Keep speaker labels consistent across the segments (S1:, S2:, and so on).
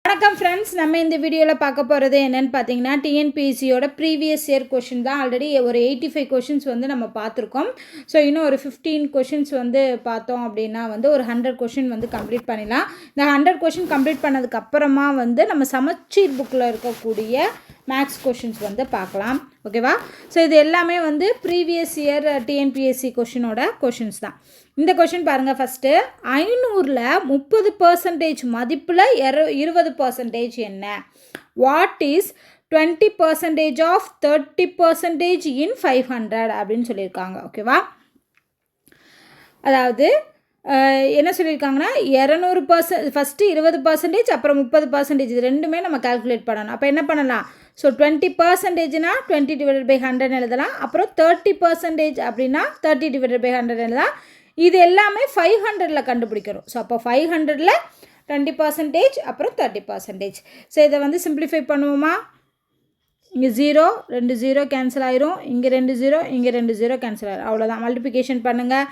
S1: வணக்கம் ஃப்ரெண்ட்ஸ், நம்ம இந்த வீடியோவில் பார்க்க போகிறது என்னென்னு பார்த்தீங்கன்னா டிஎன்பிஎஸ்சியோட ப்ரீவியஸ் இயர் கொஷின் தான். ஆல்ரெடி ஒரு 85 கொஷின்ஸ் வந்து நம்ம பார்த்துருக்கோம். ஸோ இன்னும் ஒரு 15 கொஷின்ஸ் வந்து பார்த்தோம் அப்படின்னா வந்து ஒரு 100 கொஷின் வந்து கம்ப்ளீட் பண்ணிடலாம். இந்த 100 கொஷின் கம்ப்ளீட் பண்ணதுக்கப்புறமா வந்து நம்ம சமச்சீர் புக்கில் இருக்கக்கூடிய மேக்ஸ் கொஷின்ஸ் வந்து பார்க்கலாம். ஓகேவா? ஸோ இது எல்லாமே வந்து ப்ரீவியஸ் இயர் டிஎன்பிஎஸ்சி கொஷினோட கொஷின்ஸ் தான். இந்த கொஷின் பாருங்கள். ஃபஸ்ட்டு 500ல் 30% மதிப்பில் 20% என்ன? வாட் இஸ் 20% ஆஃப் 30% இன் 500 அப்படின்னு சொல்லியிருக்காங்க. ஓகேவா? அதாவது என்ன சொல்லியிருக்காங்கன்னா 200% ஃபஸ்ட்டு 20%, அப்புறம் 30%, இது ரெண்டுமே நம்ம கால்குலேட் பண்ணணும். அப்போ என்ன பண்ணலாம்? ஸோ 20%னா 20/100 எழுதலாம். அப்புறம் 30% அப்படின்னா 30/100 எழுதலாம். இது எல்லாமே 500ல் கண்டுபிடிக்கிறோம். ஸோ அப்போ 500ல் 20%, அப்புறம் 30%. ஸோ இதை வந்து சிம்பிளிஃபை பண்ணுவோமா? இங்கே 0 2 0 கேன்சல் ஆயிரும். இங்கே 2 0, இங்கே 2 0 கேன்சல் ஆயிரும். அவ்வளோதான். மல்டிப்ளிகேஷன் பண்ணுங்கள்.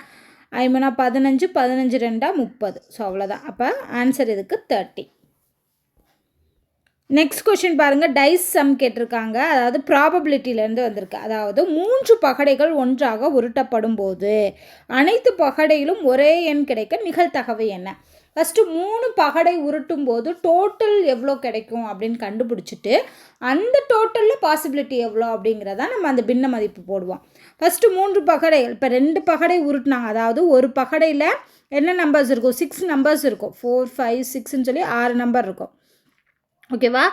S1: 5 15, 15 2 30. ஸோ அவ்வளோதான். அப்போ ஆன்சர் இதுக்கு 30. நெக்ஸ்ட் கொஷின் பாருங்கள். டைஸ் சம் கேட்டிருக்காங்க. அதாவது ப்ராபபிலிட்டியிலேருந்து வந்திருக்கு. அதாவது 3 பகடைகள் ஒன்றாக உருட்டப்படும் போது அனைத்து பகடையிலும் ஒரே எண் கிடைக்க நிகழ்தகவு என்ன? ஃபஸ்ட்டு 3 பகடை உருட்டும் போது டோட்டல் எவ்வளோ கிடைக்கும் அப்படின்னு கண்டுபிடிச்சிட்டு அந்த டோட்டலில் பாசிபிலிட்டி எவ்வளோ அப்படிங்கிறத நம்ம அந்த பின்ன மதிப்பு போடுவோம். ஃபஸ்ட்டு 3 பகடைகள், இப்போ 2 பகடை உருட்டினாங்க. அதாவது ஒரு பகடையில் என்ன நம்பர்ஸ் இருக்கும்? 6 நம்பர்ஸ் இருக்கும். 4 5 6ன்னு சொல்லி 6 நம்பர் இருக்கும். ஓகேவா?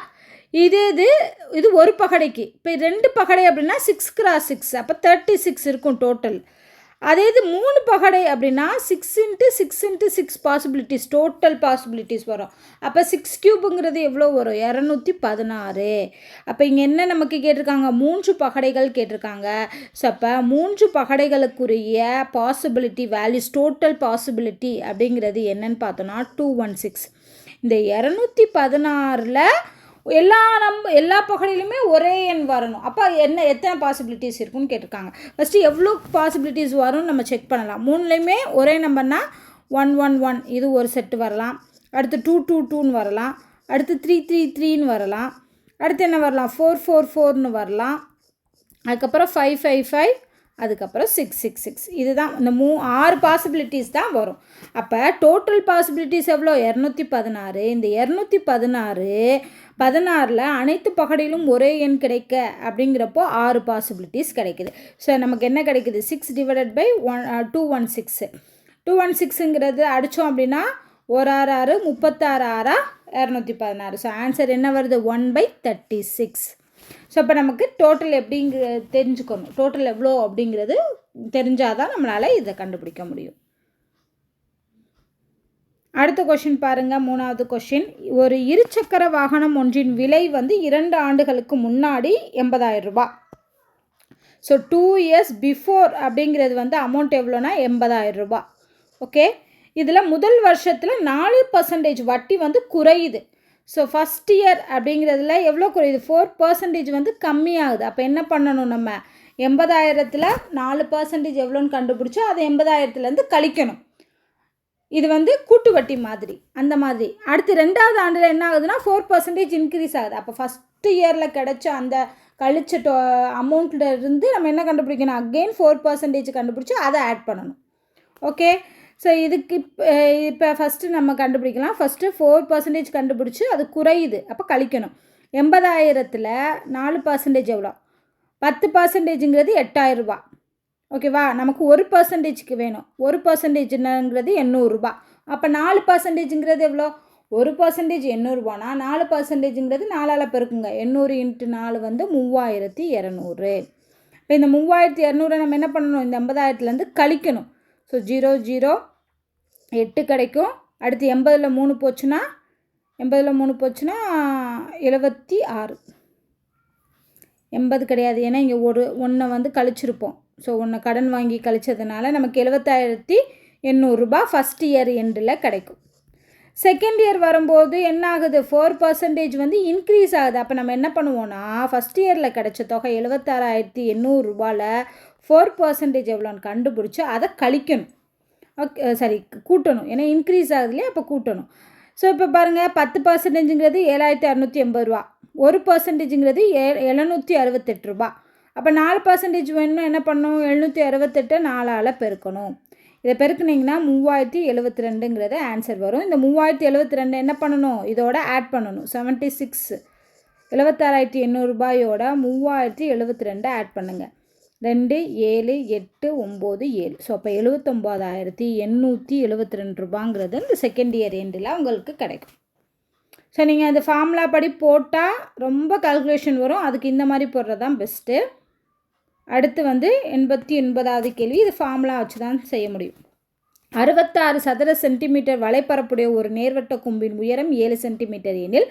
S1: இது ஒரு பகடைக்கு. இப்போ 2 பகடை அப்படின்னா 6 x 6, அப்போ 36 இருக்கும் டோட்டல். அதே இது 3 பகடை அப்படின்னா 6 × 6 × 6 பாசிபிலிட்டிஸ், டோட்டல் பாசிபிலிட்டிஸ் வரும். அப்போ 6 கியூபுங்கிறது எவ்வளோ வரும்? 216. அப்போ இங்கே என்ன நமக்கு கேட்டிருக்காங்க? 3 பகடைகள் கேட்டிருக்காங்க. ஸோ அப்போ 3 பகடைகளுக்குரிய பாசிபிலிட்டி வேல்யூஸ், டோட்டல் பாசிபிலிட்டி அப்படிங்கிறது என்னன்னு பார்த்தோன்னா 216. இந்த 216ல் எல்லா பகடையிலுமே ஒரே எண் வரணும். அப்போ எத்தனை பாசிபிலிட்டிஸ் இருக்குன்னு கேட்டிருக்காங்க. ஃபஸ்ட்டு எவ்வளோ பாசிபிலிட்டிஸ் வரும்னு நம்ம செக் பண்ணலாம். 3லேயுமே ஒரே நம்பர்னால் 1 1 1 இது ஒரு செட்டு வரலாம். அடுத்து 2 2 2ன்னு வரலாம். அடுத்து 3 3 3ன்னு வரலாம். அடுத்து என்ன வரலாம்? 4 4 4ன்னு வரலாம். அதுக்கப்புறம் 5 5 5, அதுக்கப்புறம் 6 6 6. இதுதான் இந்த 6 பாசிபிலிட்டிஸ் தான் வரும். அப்போ டோட்டல் பாசிபிலிட்டிஸ் எவ்வளோ? 216. இந்த 216ல் அனைத்து பகடையிலும் ஒரே எண் கிடைக்க அப்படிங்கிறப்போ 6 பாசிபிலிட்டிஸ் கிடைக்குது. ஸோ நமக்கு என்ன கிடைக்குது? 6 / 216. 216ங்கிறது அடித்தோம் அப்படின்னா 1 6 6 36 6 216. ஸோ ஆன்சர் என்ன வருது? 1/36. ஸோ அப்போ நமக்கு டோட்டல் எப்படிங்கிறது தெரிஞ்சுக்கணும். டோட்டல் எவ்வளோ அப்படிங்கிறது தெரிஞ்சால் தான் நம்மளால் இதை கண்டுபிடிக்க முடியும். அடுத்த கொஷின் பாருங்கள். 3வது கொஷின். ஒரு இருசக்கர வாகனம் ஒன்றின் விலை வந்து 2 ஆண்டுகளுக்கு முன்னாடி 80,000 ரூபாய். ஸோ 2 years பிஃபோர் அப்படிங்கிறது வந்து அமௌண்ட் எவ்வளோனா 80,000 ரூபாய். ஓகே, இதில் முதல் வருஷத்தில் 4% வட்டி வந்து குறையுது. ஸோ ஃபஸ்ட் இயர் அப்படிங்கிறதுல எவ்வளோ குறையுது? 4% வந்து கம்மியாகுது. அப்போ என்ன பண்ணணும்? நம்ம 80,000ல் 4% எவ்வளோன்னு கண்டுபிடிச்சோ அதை 80,000லேருந்து கழிக்கணும். இது வந்து கூட்டு வட்டி மாதிரி, அந்த மாதிரி. அடுத்து 2வது ஆண்டில் என்ன ஆகுதுன்னா 4% இன்க்ரீஸ் ஆகுது. அப்போ ஃபஸ்ட்டு இயரில் கிடைச்ச அந்த கழிச்ச அமௌண்ட்டில் இருந்து நம்ம என்ன கண்டுபிடிக்கணும்? அகெயின் 4% கண்டுபிடிச்சி அதை ஆட் பண்ணணும். ஓகே, ஸோ இதுக்கு இப்போ ஃபஸ்ட்டு நம்ம கண்டுபிடிக்கலாம். ஃபஸ்ட்டு 4% கண்டுபிடிச்சி அது குறையுது, அப்போ கழிக்கணும். 80,000ல் 4% எவ்வளோ? 10%ங்கிறது 8,000 ரூபாய். ஓகேவா? நமக்கு 1%க்கு வேணும். 1%ங்கிறது 800 ரூபாய். அப்போ 4%ங்கிறது எவ்வளோ? 1% 800 ரூபானா 4%ங்கிறது 4ஆல் பெருக்குங்க. 800 × 4 வந்து 3200. இப்போ இந்த 3200 நம்ம என்ன பண்ணணும்? இந்த 80,000லேருந்து கழிக்கணும். ஸோ 0 0 8 கிடைக்கும். அடுத்து 80ல் 3 போச்சுன்னா 76. 80 கிடையாது, ஏன்னா இங்கே ஒன்றை வந்து கழிச்சிருப்போம். ஸோ ஒன்றை கடன் வாங்கி கழிச்சதுனால நமக்கு 77,800 ரூபாய் ஃபஸ்ட் இயர் எண்டில் கிடைக்கும். செகண்ட் இயர் வரும்போது என்ன ஆகுது? 4% வந்து இன்க்ரீஸ் ஆகுது. அப்போ நம்ம என்ன பண்ணுவோன்னா ஃபஸ்ட் இயரில் கிடைச்ச தொகை 76,800 ரூபாயில் 4% எவ்வளோன்னு கண்டுபிடிச்சி அதை கழிக்கணும். ஓகே, சரி, கூட்டணும். ஏன்னா இன்க்ரீஸ் ஆகுது இல்லையா? அப்போ கூட்டணும். ஸோ இப்போ பாருங்கள் 10%ங்கிறது 7680 ரூபா, 1%ங்கிறது 768 ரூபா. அப்போ 4% வேணும்னா என்ன பண்ணணும், 768 4ஆல் பெருக்கணும். இதை பெருக்குனிங்கன்னா 3072ங்கிறது ஆன்சர் வரும். இந்த 3072 என்ன பண்ணணும், இதோட ஆட் பண்ணணும். 76 76,800 ரூபாயோட 3072 ஆட் பண்ணுங்கள். 2 7 8 9 7. ஸோ அப்போ 79,872 ரூபாங்கிறது இந்த செகண்ட் இயர் எண்டில் உங்களுக்கு கிடைக்கும். ஸோ நீங்கள் அந்த ஃபார்முலா படி போட்டால் ரொம்ப கால்குலேஷன் வரும், அதுக்கு இந்த மாதிரி போடுறது தான் பெஸ்ட்டு. அடுத்து 89வது கேள்வி. இது ஃபார்முலா வச்சு தான் செய்ய முடியும். 66 சதுர சென்டிமீட்டர் வலைப்பரப்புடைய ஒரு நேர்வட்ட கொம்பின் உயரம் 7 சென்டிமீட்டர் எனில்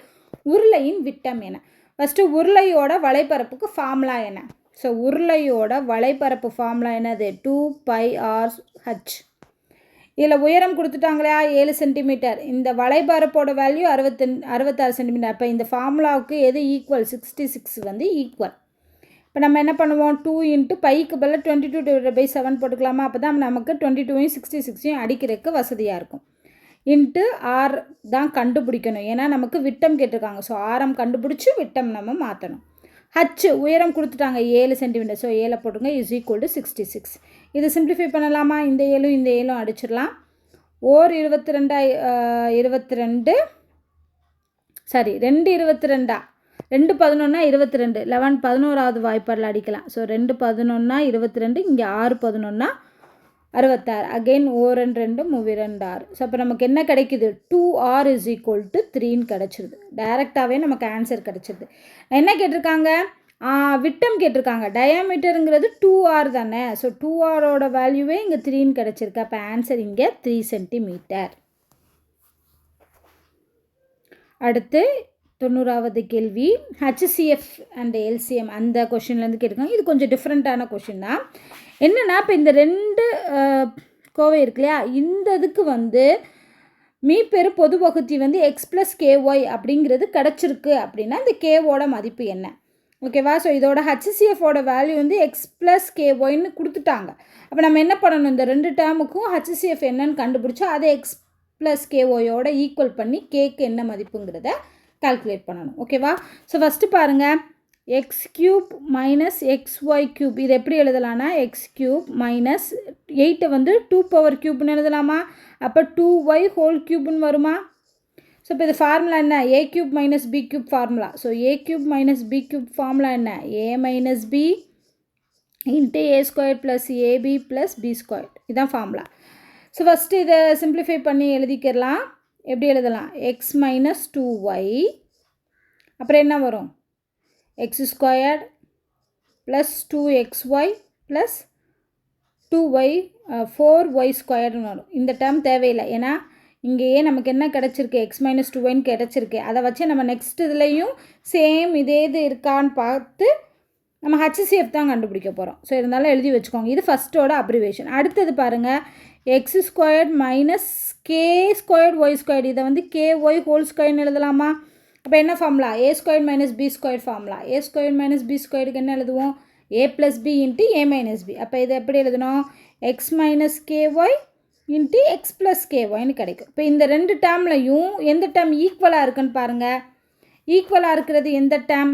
S1: உருளையின் விட்டம் என்ன? ஃபஸ்ட்டு உருளையோட வலைப்பரப்புக்கு ஃபார்முலா என்ன? ஸோ உருளையோட வலைப்பரப்பு ஃபார்முலா என்னது, 2πr/h. இதில் உயரம் கொடுத்துட்டாங்களா 7 சென்டிமீட்டர், இந்த வலைப்பரப்போட வேல்யூ 66 சென்டிமீட்டர். அப்போ இந்த ஃபார்முலாவுக்கு எது ஈக்குவல், 66 ஈக்குவல். இப்போ நம்ம என்ன பண்ணுவோம், 2 × பைக்கு பதில் 22/7 போட்டுக்கலாமா? அப்போ தான் நமக்கு 22யும் 66யும் அடிக்கிறதுக்கு வசதியாக இருக்கும். இன்ட்டு ஆர் தான் கண்டுபிடிக்கணும், ஏன்னா நமக்கு விட்டம் கேட்டிருக்காங்க. ஸோ ஆரம் கண்டுபிடிச்சி விட்டம் நம்ம மாற்றணும். ஹச் உயரம் கொடுத்துட்டாங்க 7 சென்டிமீட்டர், ஸோ 7 போட்டுங்க, இஸ் ஈக்குவல் டு 66. இது சிம்பிளிஃபை பண்ணலாமா, இந்த 7 அடிச்சிடலாம். 22 சாரி 2 22 2 11 22, 11 11வது வாய்ப்பாடில் அடிக்கலாம். ஸோ 2 11 22, இங்கே 6 11 66. அகெயின் 2 2 6. ஸோ அப்போ நமக்கு என்ன கிடைக்குது, 2r = 3ன்னு கிடச்சிருது. டைரெக்டாகவே நமக்கு ஆன்சர் கிடச்சிருது. என்ன கேட்டிருக்காங்க, விட்டம் கேட்டிருக்காங்க. டயாமீட்டருங்கிறது 2r தானே. ஸோ 2rஓட வேல்யூவே இங்கே 3ன்னு கிடச்சிருக்கு. அப்போ ஆன்சர் இங்கே 3 சென்டிமீட்டர். அடுத்து 90வது கேள்வி. HCF அண்ட் LCM அந்த கொஷின்லேருந்து கேட்டிருக்காங்க. இது கொஞ்சம் டிஃப்ரெண்ட்டான கொஷின் தான். என்னென்னா, இப்போ இந்த 2 கோவை இருக்கு இல்லையா, இந்த இதுக்கு மீப்பெரு பொது வகுத்தி x + ky அப்படிங்கிறது கிடச்சிருக்கு அப்படின்னா இந்த கேவோட மதிப்பு என்ன? ஓகேவா? ஸோ இதோட HCFோட வேல்யூ x + kyன்னு கொடுத்துட்டாங்க. அப்போ நம்ம என்ன பண்ணணும், இந்த 2 டேர்முக்கும் HCF என்னன்னு கண்டுபிடிச்சா அதை x + kyயோட ஈக்குவல் பண்ணி கேக்கு என்ன மதிப்புங்கிறத கால்குலேட் பண்ணணும். ஓகேவா? ஸோ ஃபஸ்ட்டு பாருங்கள், x³ - xy³ இது எப்படி எழுதலாம்னா, x³ - 8 2^3ன்னு எழுதலாமா? அப்போ 2y³ வருமா? ஸோ இப்போ இது ஃபார்முலா என்ன, a³ - b³ formula. So a³ - b³ formula என்ன, a - b × a² + ab + b². இதுதான் ஃபார்முலா. ஸோ ஃபஸ்ட்டு இதை சிம்பிளிஃபை பண்ணி எழுதிக்கிறலாம். எப்படி எழுதலாம், x - 2y அப்புறம் என்ன வரும், x² + 2xy + 2y 4y² வரும். இந்த டேர்ம் தேவையில்லை, ஏன்னா இங்கேயே நமக்கு என்ன கிடச்சிருக்கு, x - 2yன்னு கிடச்சிருக்கு. அதை வச்சு நம்ம நெக்ஸ்ட் இதுலேயும் சேம் இதே இது இருக்கான்னு பார்த்து நம்ம HCF தான் கண்டுபிடிக்க போகிறோம். ஸோ இருந்தாலும் எழுதி வச்சுக்கோங்க. இது ஃபஸ்ட்டோட அப்ரிவேஷன். அடுத்தது பாருங்கள், x² - k² y². இதை ky² எழுதலாமா? அப்போ என்ன formula, a² - b² formula. a² - b²க்கு என்ன எழுதுவோம், a + b × a - b. அப்போ இதை எப்படி எழுதணும், x - ky × x + kyன்னு கிடைக்கும். இப்போ இந்த 2 டேர்ம்லையும் எந்த டேர்ம் ஈக்குவலாக இருக்குன்னு பாருங்கள். ஈக்குவலாக இருக்கிறது எந்த டேர்ம்,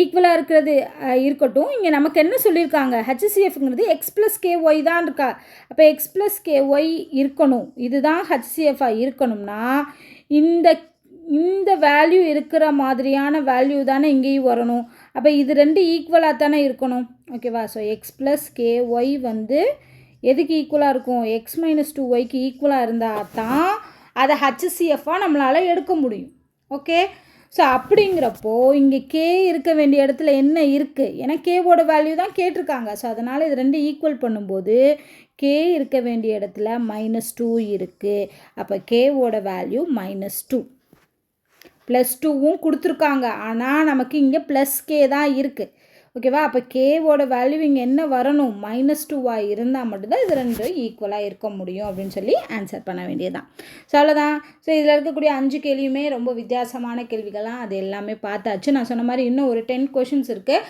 S1: ஈக்குவலாக இருக்கிறது இருக்கட்டும். இங்கே நமக்கு என்ன சொல்லியிருக்காங்க, HCFங்கிறது x + ky தான் இருக்கா. அப்போ x + ky இருக்கணும். இதுதான் HCFாக இருக்கணும்னா இந்த வேல்யூ இருக்கிற மாதிரியான வேல்யூ தானே இங்கேயும் வரணும். அப்போ இது 2 ஈக்குவலாக தானே இருக்கணும். ஓகேவா? ஸோ x + ky எதுக்கு ஈக்குவலாக இருக்கும், x - 2yக்கு ஈக்குவலாக இருந்தால் தான் அதை HCFாக நம்மளால் எடுக்க முடியும். ஓகே? ஸோ அப்படிங்கிறப்போ இங்கே k இருக்க வேண்டிய இடத்துல என்ன இருக்குது, ஏன்னா கேவோட வேல்யூ தான் கேட்டிருக்காங்க. ஸோ அதனால் இது 2 ஈக்குவல் பண்ணும்போது k இருக்க வேண்டிய இடத்துல -2 இருக்குது. அப்போ கேவோட வேல்யூ -2. +2வும் கொடுத்துருக்காங்க, ஆனால் நமக்கு இங்கே +k தான் இருக்குது. ஓகேவா? அப்போ கேவோட வேல்யூ இங்கே என்ன வரணும், -2ஆக இருந்தால் மட்டும்தான் இது 2 ஈக்குவலாக இருக்க முடியும் அப்படின்னு சொல்லி ஆன்சர் பண்ண வேண்டியதுதான். ஸோ அவ்வளோதான். ஸோ இதில் இருக்கக்கூடிய 5 கேள்வியுமே ரொம்ப வித்தியாசமான கேள்விகள்லாம், அது எல்லாமே பார்த்தாச்சு. நான் சொன்ன மாதிரி இன்னும் ஒரு 10 கொஷின்ஸ் இருக்குது.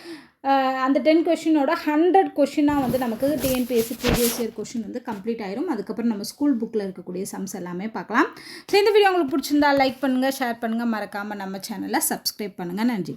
S1: அந்த 10 கொஷினோட 100 கொஷினாக வந்து நமக்கு டிஎன்பிஎஸ்சி ப்ரீவியஸ் இயர் கொஷின் வந்து கம்ப்ளீட் ஆயிரும். அதுக்கப்புறம் நம்ம ஸ்கூல் புக்கில் இருக்கக்கூடிய சம்ஸ் எல்லாமே பார்க்கலாம். ஸோ இந்த வீடியோ உங்களுக்கு பிடிச்சிருந்தா லைக் பண்ணுங்கள், ஷேர் பண்ணுங்கள், மறக்காமல் நம்ம சேனலை சப்ஸ்கிரைப் பண்ணுங்கள். நன்றி.